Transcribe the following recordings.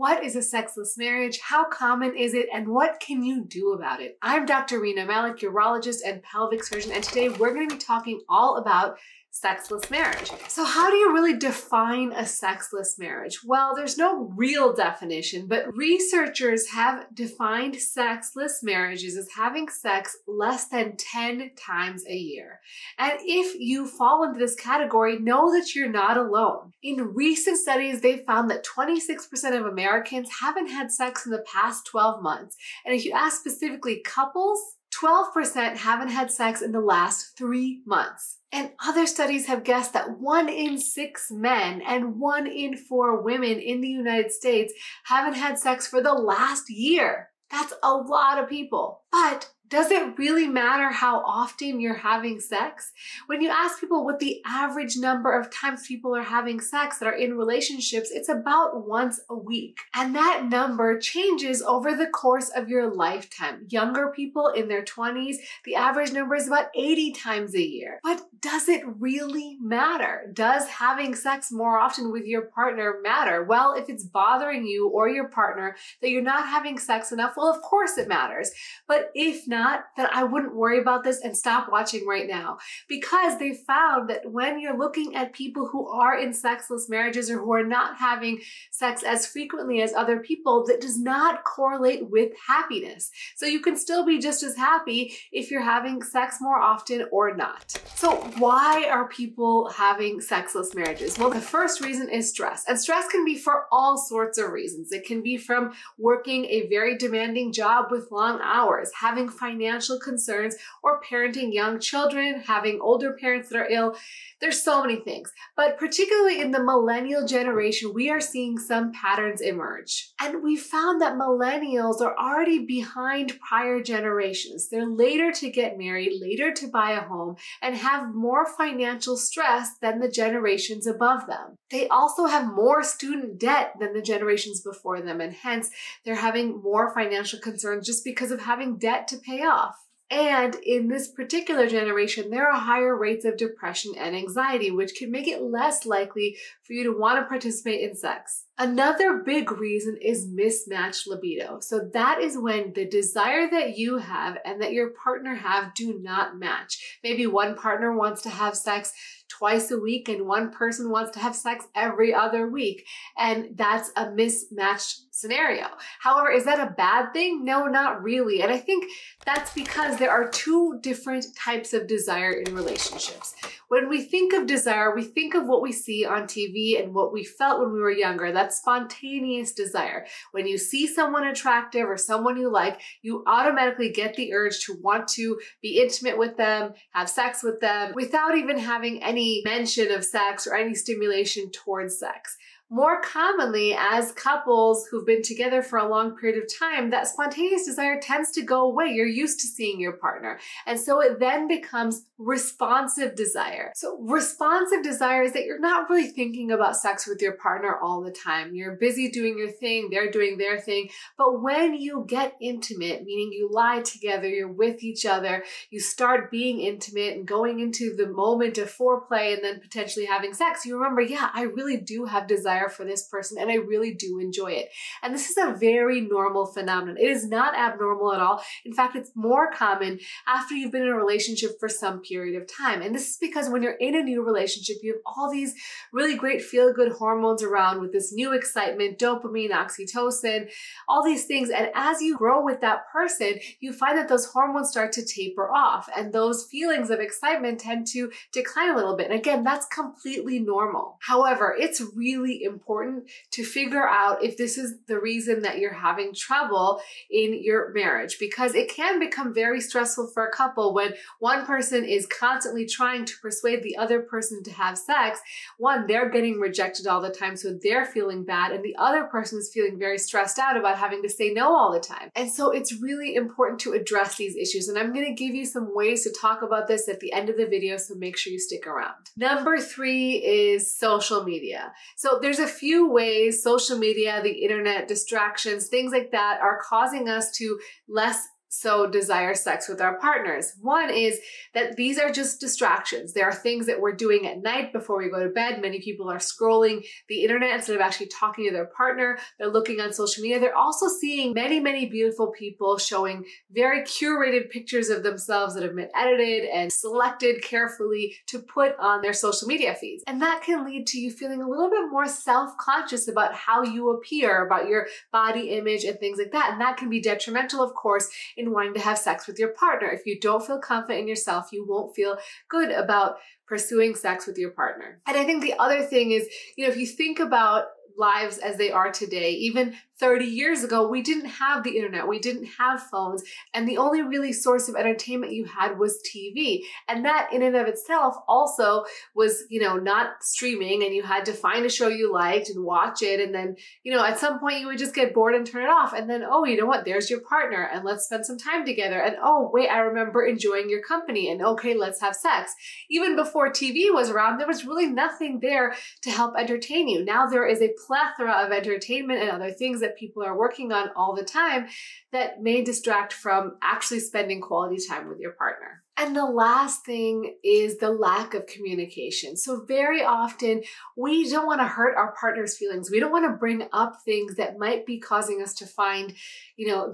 What is a sexless marriage? How common is it? And what can you do about it? I'm Dr. Rena Malik, urologist and pelvic surgeon, and today we're going to be talking all about sexless marriage. So how do you really define a sexless marriage? Well, there's no real definition, but researchers have defined sexless marriages as having sex less than 10 times a year. And if you fall into this category, know that you're not alone. In recent studies, they found that 26% of Americans haven't had sex in the past 12 months. And if you ask specifically couples, 12% haven't had sex in the last 3 months. And other studies have guessed that 1 in 6 men and 1 in 4 women in the United States haven't had sex for the last year. That's a lot of people. But does it really matter how often you're having sex? When you ask people what the average number of times people are having sex that are in relationships, it's about once a week. And that number changes over the course of your lifetime. Younger people in their 20s, the average number is about 80 times a year. But does it really matter? Does having sex more often with your partner matter? Well, if it's bothering you or your partner that you're not having sex enough, well, of course it matters. But if not, then I wouldn't worry about this and stop watching right now, because they found that when you're looking at people who are in sexless marriages or who are not having sex as frequently as other people, that does not correlate with happiness. So you can still be just as happy if you're having sex more often or not. So why are people having sexless marriages? Well, the first reason is stress. And stress can be for all sorts of reasons. It can be from working a very demanding job with long hours, having financial concerns, or parenting young children, having older parents that are ill. There's so many things. But particularly in the millennial generation, we are seeing some patterns emerge. And we found that millennials are already behind prior generations. They're later to get married, later to buy a home, and have more financial stress than the generations above them. They also have more student debt than the generations before them, and hence they're having more financial concerns just because of having debt to pay off. And in this particular generation, there are higher rates of depression and anxiety, which can make it less likely for you to want to participate in sex. Another big reason is mismatched libido. So that is when the desire that you have and that your partner have do not match. Maybe one partner wants to have sex twice a week and one person wants to have sex every other week. And that's a mismatched scenario. However, is that a bad thing? No, not really. And I think that's because there are 2 different types of desire in relationships. When we think of desire, we think of what we see on TV and what we felt when we were younger. That's spontaneous desire. When you see someone attractive or someone you like, you automatically get the urge to want to be intimate with them, have sex with them, without even having any mention of sex or any stimulation towards sex. More commonly, as couples who've been together for a long period of time, that spontaneous desire tends to go away. You're used to seeing your partner. And so it then becomes responsive desire. So responsive desire is that you're not really thinking about sex with your partner all the time. You're busy doing your thing, they're doing their thing. But when you get intimate, meaning you lie together, you're with each other, you start being intimate and going into the moment of foreplay and then potentially having sex, you remember, yeah, I really do have desire for this person and I really do enjoy it. And this is a very normal phenomenon. It is not abnormal at all. In fact, it's more common after you've been in a relationship for some period of time. And this is because when you're in a new relationship, you have all these really great feel-good hormones around with this new excitement, dopamine, oxytocin, all these things. And as you grow with that person, you find that those hormones start to taper off and those feelings of excitement tend to decline a little bit. And again, that's completely normal. However, it's really important to figure out if this is the reason that you're having trouble in your marriage, because it can become very stressful for a couple when one person is constantly trying to persuade the other person to have sex. One, they're getting rejected all the time, so they're feeling bad, and the other person is feeling very stressed out about having to say no all the time. And so it's really important to address these issues, and I'm going to give you some ways to talk about this at the end of the video, so make sure you stick around. Number 3 is social media. So there's a few ways social media, the internet, distractions, things like that are causing us to less so desire sex with our partners. One is that these are just distractions. There are things that we're doing at night before we go to bed. Many people are scrolling the internet instead of actually talking to their partner. They're looking on social media. They're also seeing many, many beautiful people showing very curated pictures of themselves that have been edited and selected carefully to put on their social media feeds. And that can lead to you feeling a little bit more self-conscious about how you appear, about your body image and things like that. And that can be detrimental, of course, in wanting to have sex with your partner. If you don't feel confident in yourself, you won't feel good about pursuing sex with your partner. And I think the other thing is, if you think about lives as they are today, even 30 years ago, we didn't have the internet, we didn't have phones, and the only really source of entertainment you had was TV. And that in and of itself also was, not streaming, and you had to find a show you liked and watch it. And then, at some point you would just get bored and turn it off. And then, oh, you know what? There's your partner and let's spend some time together. And oh, wait, I remember enjoying your company, and okay, let's have sex. Even before TV was around, there was really nothing there to help entertain you. Now there is a plethora of entertainment and other things that people are working on all the time that may distract from actually spending quality time with your partner. And the last thing is the lack of communication. So very often we don't want to hurt our partner's feelings. We don't want to bring up things that might be causing us to find,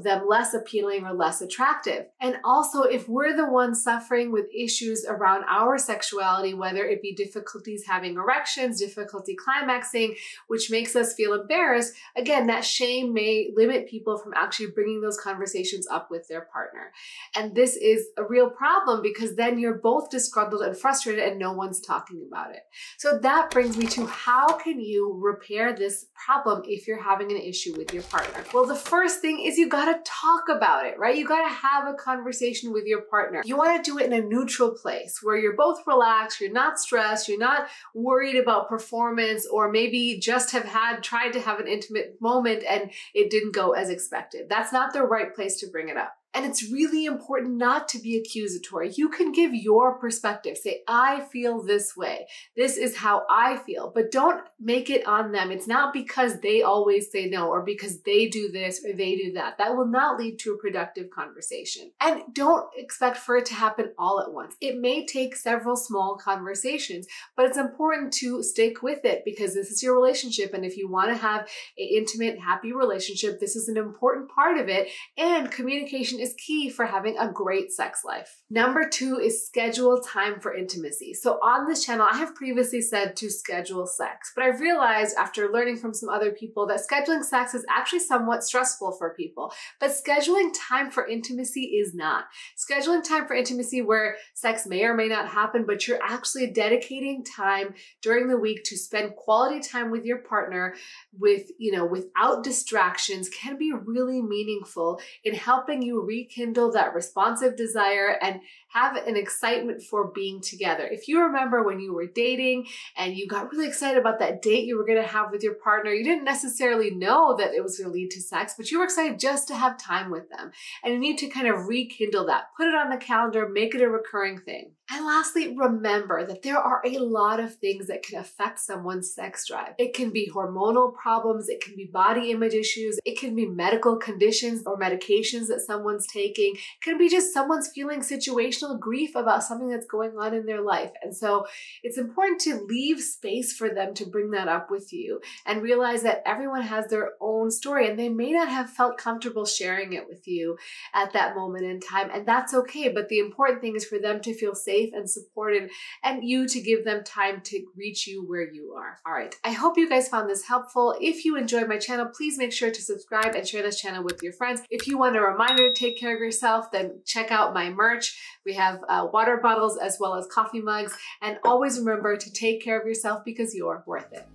them less appealing or less attractive. And also, if we're the ones suffering with issues around our sexuality, whether it be difficulties having erections, difficulty climaxing, which makes us feel embarrassed, again, that shame may limit people from actually bringing those conversations up with their partner. And this is a real problem, because then you're both disgruntled and frustrated and no one's talking about it. So that brings me to, how can you repair this problem if you're having an issue with your partner? Well, the first thing is you gotta talk about it, right? You gotta have a conversation with your partner. You wanna do it in a neutral place where you're both relaxed, you're not stressed, you're not worried about performance, or maybe just tried to have an intimate moment and it didn't go as expected. That's not the right place to bring it up. And it's really important not to be accusatory. You can give your perspective. Say, I feel this way. This is how I feel. But don't make it on them. It's not because they always say no, or because they do this or they do that. That will not lead to a productive conversation. And don't expect for it to happen all at once. It may take several small conversations, but it's important to stick with it, because this is your relationship. And if you want to have an intimate, happy relationship, this is an important part of it. And communication is key for having a great sex life. Number 2 is schedule time for intimacy. So on this channel, I have previously said to schedule sex, but I've realized after learning from some other people that scheduling sex is actually somewhat stressful for people, but scheduling time for intimacy is not. Scheduling time for intimacy where sex may or may not happen, but you're actually dedicating time during the week to spend quality time with your partner without distractions, can be really meaningful in helping you rekindle that responsive desire and have an excitement for being together. If you remember when you were dating and you got really excited about that date you were going to have with your partner, you didn't necessarily know that it was going to lead to sex, but you were excited just to have time with them. And you need to kind of rekindle that. Put it on the calendar, make it a recurring thing. And lastly, remember that there are a lot of things that can affect someone's sex drive. It can be hormonal problems, it can be body image issues, it can be medical conditions or medications that someone's taking. It can be just someone's feeling situational grief about something that's going on in their life. And so it's important to leave space for them to bring that up with you and realize that everyone has their own story and they may not have felt comfortable sharing it with you at that moment in time. And that's okay. But the important thing is for them to feel safe and supported, and you to give them time to reach you where you are. All right. I hope you guys found this helpful. If you enjoyed my channel, please make sure to subscribe and share this channel with your friends. If you want a reminder to take care of yourself, then check out my merch. We have water bottles as well as coffee mugs. And always remember to take care of yourself because you're worth it.